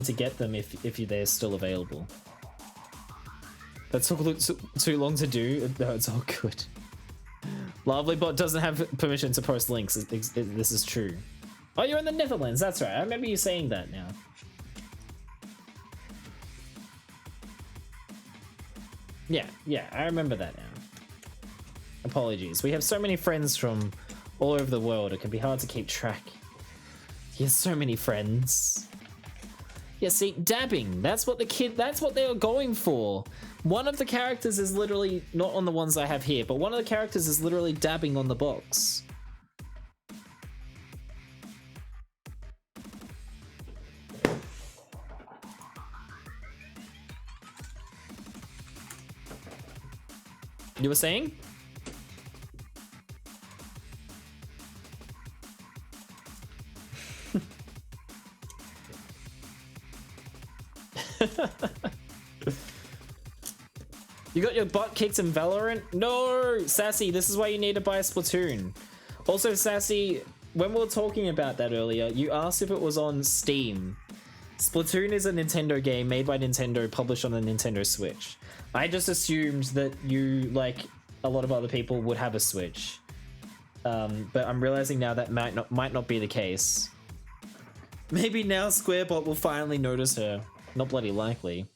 to get them if they're still available. That took too long to do. No, it's all good. Lovelybot doesn't have permission to post links. This is true. Oh, you're in the Netherlands. That's right. I remember you saying that now. Yeah, I remember that now. Apologies. We have so many friends from all over the world. It can be hard to keep track. He has so many friends. Yeah, see, dabbing. That's what they were going for. One of the characters is literally, not on the ones I have here, but one of the characters is literally dabbing on the box. You were saying? You got your butt kicked in Valorant? No! Sassy, this is why you need to buy Splatoon. Also, Sassy, when we were talking about that earlier, you asked if it was on Steam. Splatoon is a Nintendo game made by Nintendo, published on the Nintendo Switch. I just assumed that you, like a lot of other people, would have a Switch. But I'm realizing now that might not be the case. Maybe now Squarebot will finally notice her. Not bloody likely.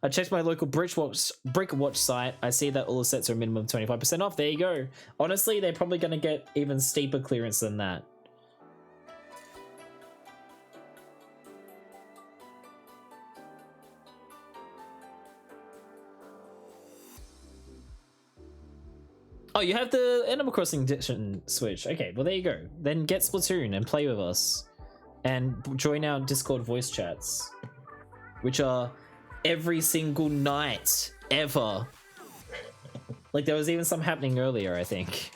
I checked my local Brick Watch site. I see that all the sets are minimum 25% off. There you go. Honestly, they're probably going to get even steeper clearance than that. Oh, you have the Animal Crossing edition Switch. Okay, well there you go. Then get Splatoon and play with us. And join our Discord voice chats, which are every single night ever. Like there was even some happening earlier, I think.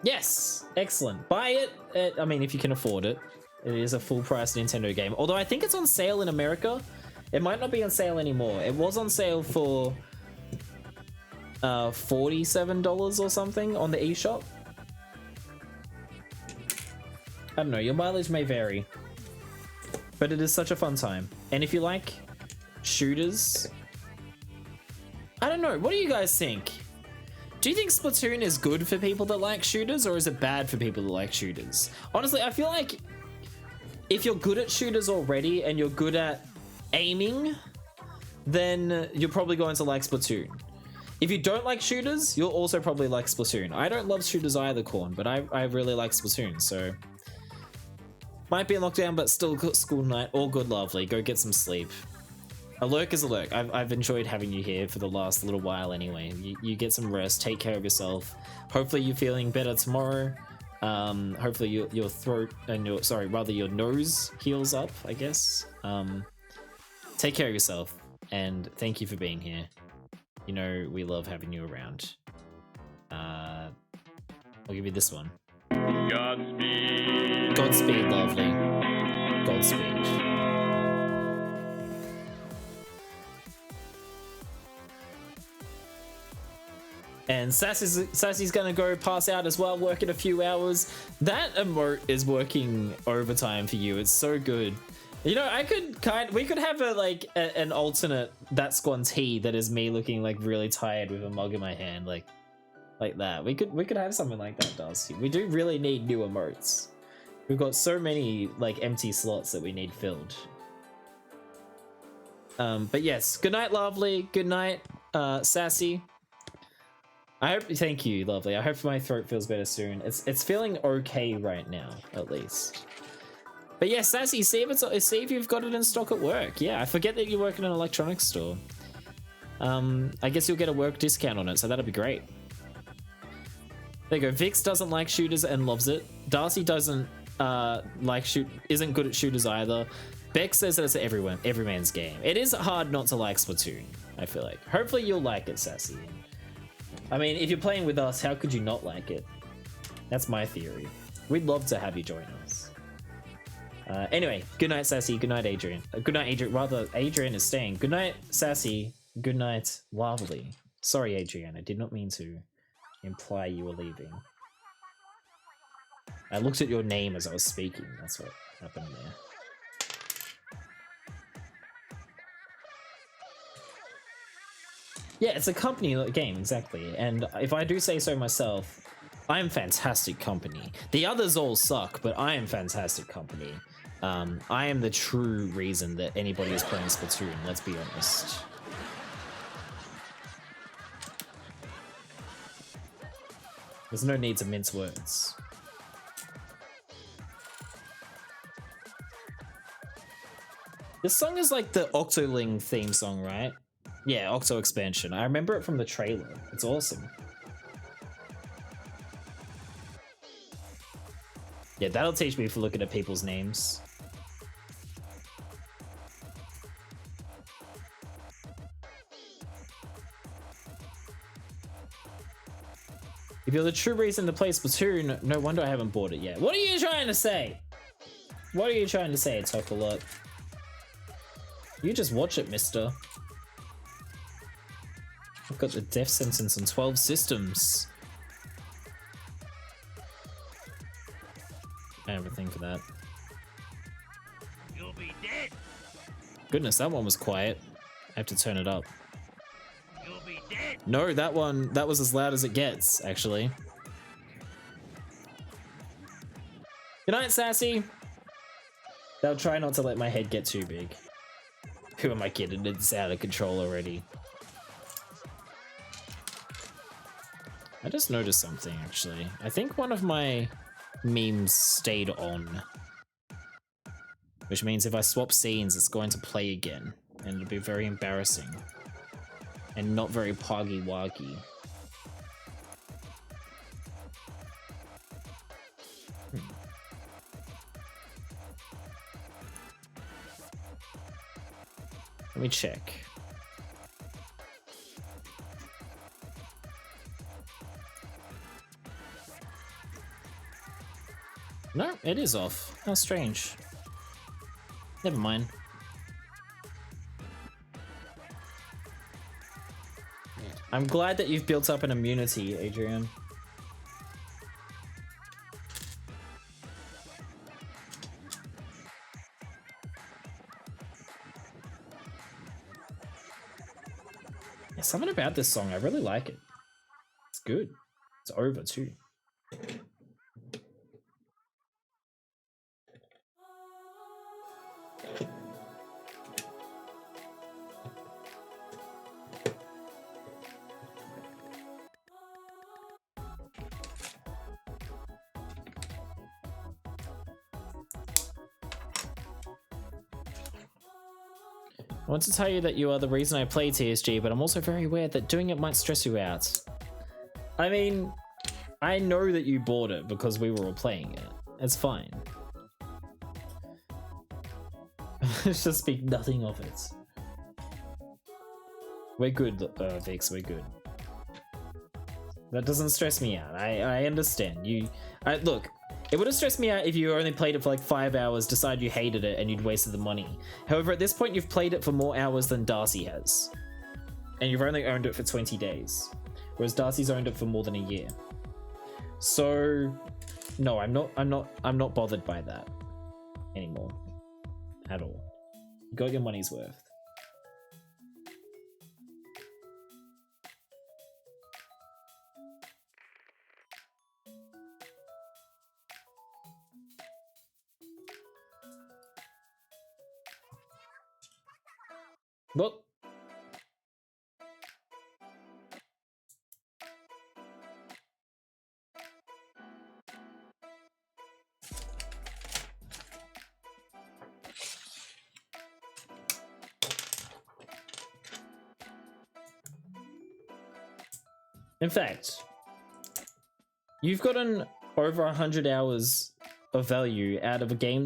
Yes, excellent. Buy it. I mean, if you can afford it. It is a full price Nintendo game. Although I think it's on sale in America. It might not be on sale anymore. It was on sale for $47 or something on the eShop. I don't know, your mileage may vary, but it is such a fun time. And if you like shooters, I don't know, what do you guys think? Do you think Splatoon is good for people that like shooters, or is it bad for people that like shooters? Honestly, I feel like if you're good at shooters already and you're good at aiming, then you're probably going to like Splatoon. If you don't like shooters, you'll also probably like Splatoon. I don't love shooters either, Corn, but I really like Splatoon, so... Might be in lockdown, but still school night. All good, lovely. Go get some sleep. A lurk is a lurk. I've enjoyed having you here for the last little while anyway. You get some rest, take care of yourself. Hopefully you're feeling better tomorrow. Hopefully your throat and your nose heals up, I guess. Take care of yourself, and thank you for being here. You know, we love having you around. I'll give you this one. Godspeed. Godspeed, lovely. Godspeed. And Sassy's gonna go pass out as well, work in a few hours. That emote is working overtime for you. It's so good. You know, we could have an alternate That's Squan that is me looking like really tired with a mug in my hand, like that. We could have something like that, Darcy. We do really need new emotes. We've got so many like empty slots that we need filled. But yes, good night, lovely. Good night, Sassy. Thank you, lovely. I hope my throat feels better soon. It's feeling okay right now, at least. But yeah, Sassy, see if you've got it in stock at work. Yeah, I forget that you work in an electronics store. I guess you'll get a work discount on it, so that'll be great. There you go. Vix doesn't like shooters and loves it. Darcy doesn't isn't good at shooters either. Bex says that it's every man's game. It is hard not to like Splatoon, I feel like. Hopefully you'll like it, Sassy. I mean, if you're playing with us, how could you not like it? That's my theory. We'd love to have you join us. Anyway, good night, Sassy. Good night, Adrian. Good night, Adrian. Rather, Adrian is staying. Good night, Sassy. Good night, Lovely. Sorry, Adrian. I did not mean to imply you were leaving. I looked at your name as I was speaking. That's what happened there. Yeah, it's a company game, exactly. And if I do say so myself, I am fantastic company. The others all suck, but I am fantastic company. I am the true reason that anybody is playing Splatoon, let's be honest. There's no need to mince words. This song is like the Octoling theme song, right? Yeah, Octo expansion. I remember it from the trailer. It's awesome. Yeah, that'll teach me for looking at people's names. If you're the true reason to play Splatoon, no wonder I haven't bought it yet. What are you trying to say? What are you trying to say, Tokalot? You just watch it, mister. I've got the death sentence on 12 systems. I have a thing for that. You'll be dead. Goodness, that one was quiet. I have to turn it up. You'll be dead. No, that was as loud as it gets, actually. Good night, Sassy. They'll try not to let my head get too big. Who am I kidding? It's out of control already. I just noticed something, actually. I think one of my memes stayed on. Which means if I swap scenes, it's going to play again. And it'll be very embarrassing. And not very poggy-woggy. Let me check. No, it is off. How strange. Never mind. I'm glad that you've built up an immunity, Adrian. Yeah, something about this song, I really like it. It's good. It's over too. I want to tell you that you are the reason I play TSG, but I'm also very aware that doing it might stress you out. I mean, I know that you bought it because we were all playing it. It's fine. Let's just speak nothing of it. We're good, Vix, we're good. That doesn't stress me out. I understand. Look, it would have stressed me out if you only played it for like 5 hours, decided you hated it, and you'd wasted the money. However, at this point, you've played it for more hours than Darcy has. And you've only owned it for 20 days. Whereas Darcy's owned it for more than a year. So, no, I'm not bothered by that anymore. At all. You got your money's worth. Well, in fact, you've gotten over 100 hours of value out of a game that